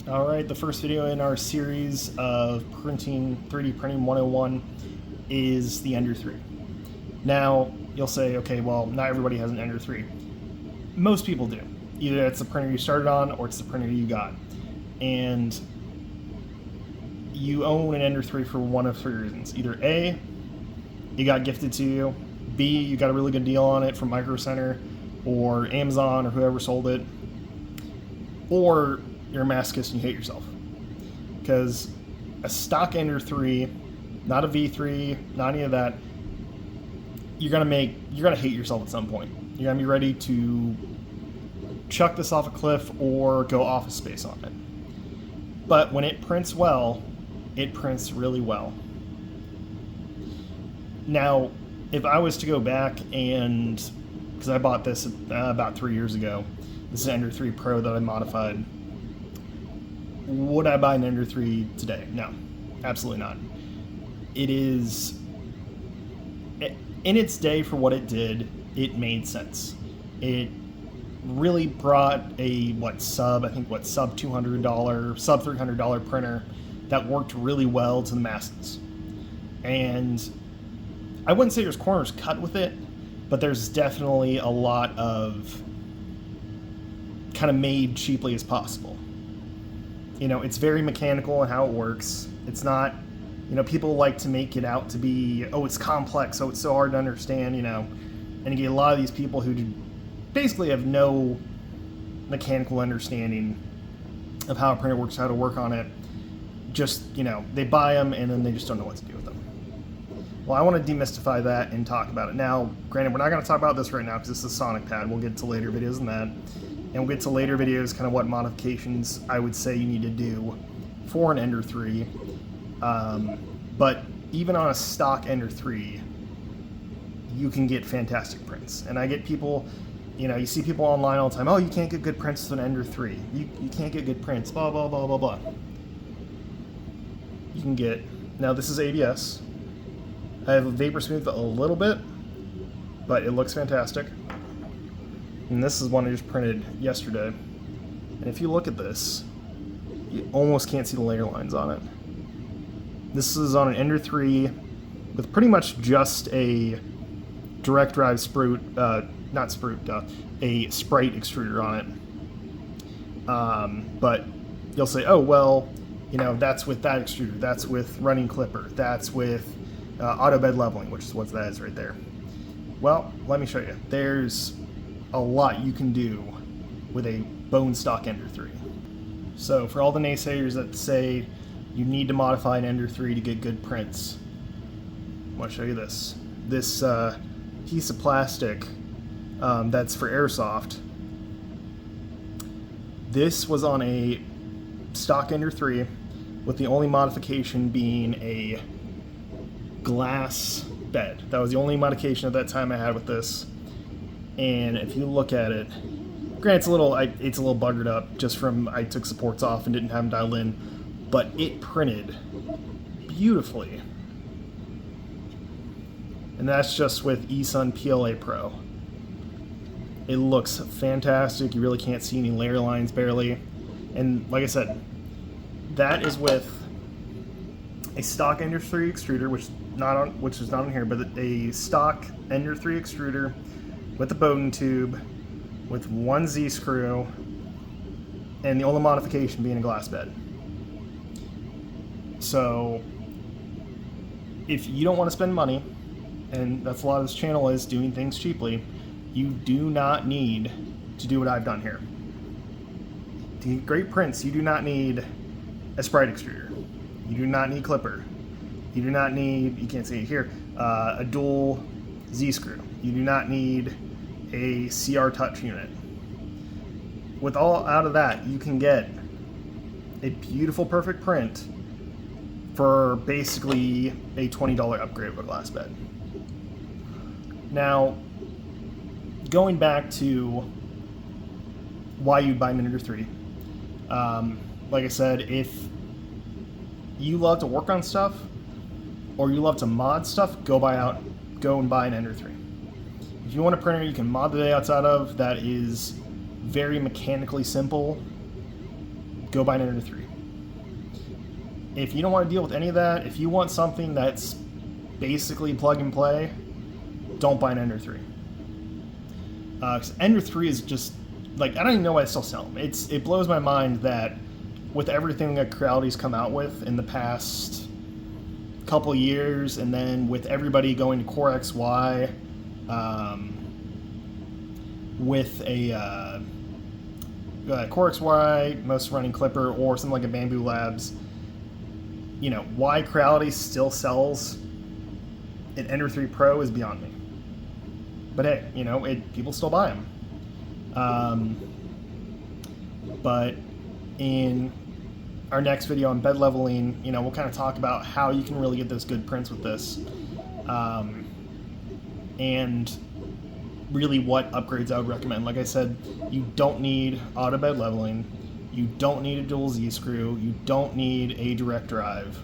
Alright, the first video in our series of 3D Printing 101 is the Ender 3. Now, you'll say, okay, well, not everybody has an Ender 3. Most people do. Either it's the printer you started on or it's the printer you got. And you own an Ender 3 for one of three reasons. Either A, it got gifted to you, B, you got a really good deal on it from Micro Center or Amazon or whoever sold it, or you're a masochist and you hate yourself. Because a stock Ender 3, not a V3, not any of that, you're gonna hate yourself at some point. You're gonna be ready to chuck this off a cliff or go Office Space on it. But when it prints well, it prints really well. Now, if I was to go back and, because I bought this about 3 years ago, this is an Ender 3 Pro that I modified. Would I buy an Ender 3 today? No, absolutely not. It is, in its day for what it did, it made sense. It really brought a sub $200, sub $300 printer that worked really well to the masses. And I wouldn't say there's corners cut with it, but there's definitely a lot of kind of made cheaply as possible. You know, it's very mechanical in how it works. It's not, you know, people like to make it out to be, oh, it's complex, oh, it's so hard to understand, you know. And you get a lot of these people who basically have no mechanical understanding of how a printer works, how to work on it. Just, you know, they buy them and then they just don't know what to do with them. Well, I want to demystify that and talk about it. Now, granted, we're not going to talk about this right now because this is a Sonic Pad. We'll get to later videos on that. And we'll get to later videos kind of what modifications I would say you need to do for an Ender 3. But even on a stock Ender 3, you can get fantastic prints. And I get people, you know, you see people online all the time, oh, you can't get good prints with an Ender 3. You can't get good prints, blah, blah, blah, blah, blah. You can get, now this is ABS. I have vapor smoothed a little bit, but it looks fantastic. And this is one I just printed yesterday. And if you look at this, you almost can't see the layer lines on it. This is on an Ender 3 with pretty much just a direct drive sprite, a Sprite extruder on it. But you'll say, oh, well, you know, that's with that extruder, that's with running clipper, that's with auto bed leveling, which is what that is right there. Well, let me show you. There's a lot you can do with a bone stock Ender 3. So for all the naysayers that say you need to modify an Ender 3 to get good prints, I want to show you this. This piece of plastic that's for airsoft. This was on a stock Ender 3 with the only modification being a glass bed. That was the only modification at that time I had with this. And if you look at it, granted it's a little buggered up just from I took supports off and didn't have them dialed in, but it printed beautifully. And that's just with eSun PLA Pro. It looks fantastic. You really can't see any layer lines barely. And like I said, that is with a stock Ender 3 extruder, which is not on here, but a stock Ender 3 extruder with a Bowden tube, with one Z screw, and the only modification being a glass bed. So, if you don't want to spend money, and that's a lot of this channel is doing things cheaply, you do not need to do what I've done here. To get great prints, you do not need a Sprite extruder. You do not need clipper. You do not need, you can't see it here, a dual Z screw. You do not need a CR Touch unit. With all out of that, you can get a beautiful, perfect print for basically a $20 upgrade of a glass bed. Now, going back to why you'd buy an Ender 3, like I said, if you love to work on stuff or you love to mod stuff, go and buy an Ender 3. If you want a printer you can mod the layouts out of that is very mechanically simple, go buy an Ender 3. If you don't want to deal with any of that, if you want something that's basically plug and play, don't buy an Ender 3. Because Ender 3 is just, like, I don't even know why I still sell them. It blows my mind that with everything that Creality's come out with in the past couple years, and then with everybody going to Core XY, with a Core XY, most running Clipper, or something like a Bamboo Labs, you know, why Creality still sells an Ender 3 Pro is beyond me. But hey, you know, people still buy them. But in our next video on bed leveling, you know, we'll kind of talk about how you can really get those good prints with this. And really what upgrades I would recommend. Like I said, you don't need auto bed leveling. You don't need a dual Z screw. You don't need a direct drive.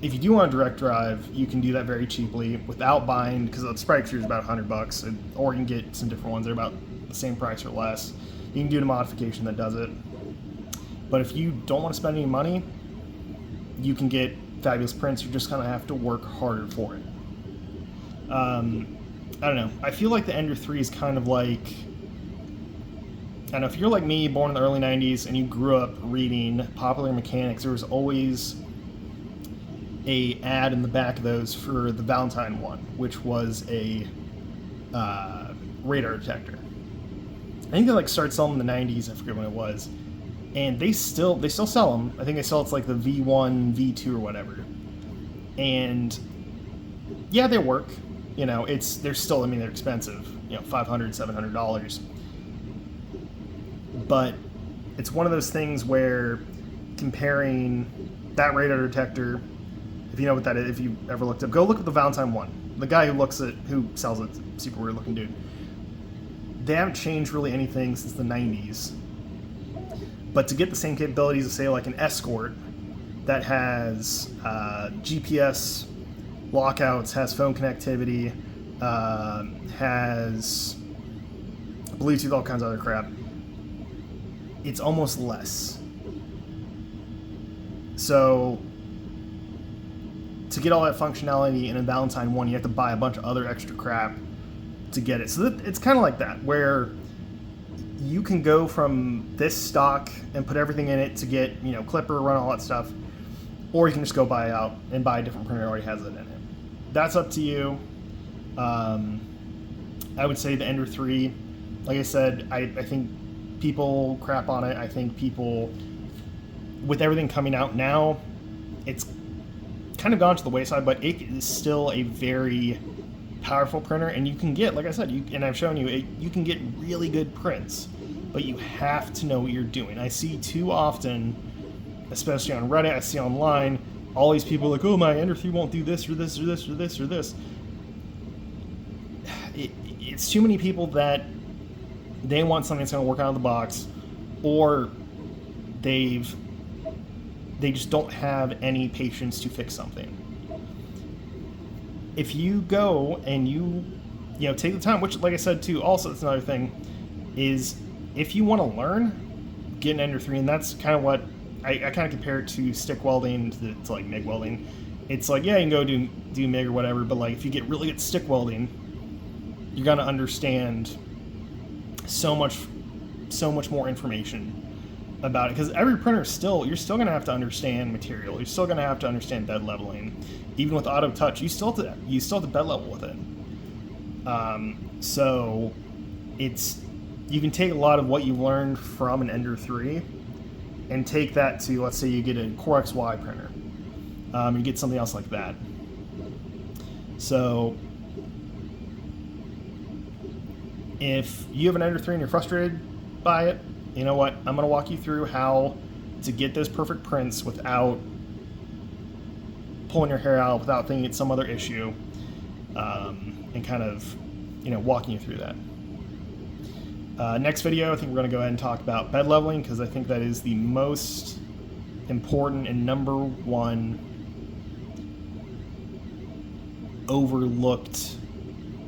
If you do want a direct drive, you can do that very cheaply without buying, because the Sprite Extruder is about $100, or you can get some different ones. They're about the same price or less. You can do the modification that does it. But if you don't want to spend any money, you can get fabulous prints. You're just gonna have to work harder for it. I don't know. I feel like the Ender 3 is kind of like, I don't know, if you're like me, born in the early 90s, and you grew up reading Popular Mechanics, there was always a ad in the back of those for the Valentine one, which was a radar detector. I think they like started selling them in the 90s. I forget when it was, and they still sell them. I think they sell it's like the V1, V2, or whatever. And yeah, they work. You know, they're still, I mean, they're expensive. You know, $500, $700. But it's one of those things where comparing that radar detector, if you know what that is, if you ever looked up, go look at the Valentine one. The guy who sells it, super weird looking dude. They haven't changed really anything since the 90s. But to get the same capabilities of, say, like an Escort that has GPS lockouts, has phone connectivity, has Bluetooth, all kinds of other crap, it's almost less. So to get all that functionality in a Valentine one, you have to buy a bunch of other extra crap to get it. So it's kind of like that, where you can go from this stock and put everything in it to get, you know, Clipper, run all that stuff, or you can just go buy out and buy a different printer that already has it in it. That's up to you. I would say the Ender 3, like I said, I think people crap on it. I think people, with everything coming out now, it's kind of gone to the wayside, but it is still a very powerful printer, and you can get, like I said, and I've shown you, you can get really good prints, but you have to know what you're doing. I see too often, especially on Reddit, I see online, all these people like, oh, my Ender 3 won't do this or this or this or this or this. It's too many people that they want something that's going to work out of the box, or they just don't have any patience to fix something. If you go and you know, take the time, which, like I said too, also that's another thing, is if you want to learn, get an Ender 3, and that's kind of what I kind of compare it to stick welding to like MIG welding. It's like, yeah, you can go do MIG or whatever, but like if you get really good at stick welding, you're gonna understand so much more information about it, because every printer you're still gonna have to understand material. You're still gonna have to understand bed leveling. Even with auto touch, you still have to bed level with it. So you can take a lot of what you've learned from an Ender 3 and take that to, let's say you get a Core XY printer. You get something else like that. So if you have an Ender 3 and you're frustrated by it, you know what? I'm going to walk you through how to get those perfect prints without pulling your hair out, without thinking it's some other issue, and kind of, you know, walking you through that. Next video, I think we're going to go ahead and talk about bed leveling, because I think that is the most important and number one overlooked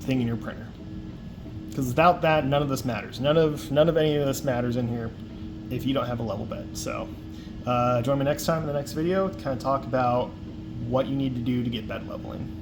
thing in your printer. Because without that, none of this matters. None of any of this matters in here. if you don't have a level bed. So join me next time in the next video to kind of talk about what you need to do to get bed leveling.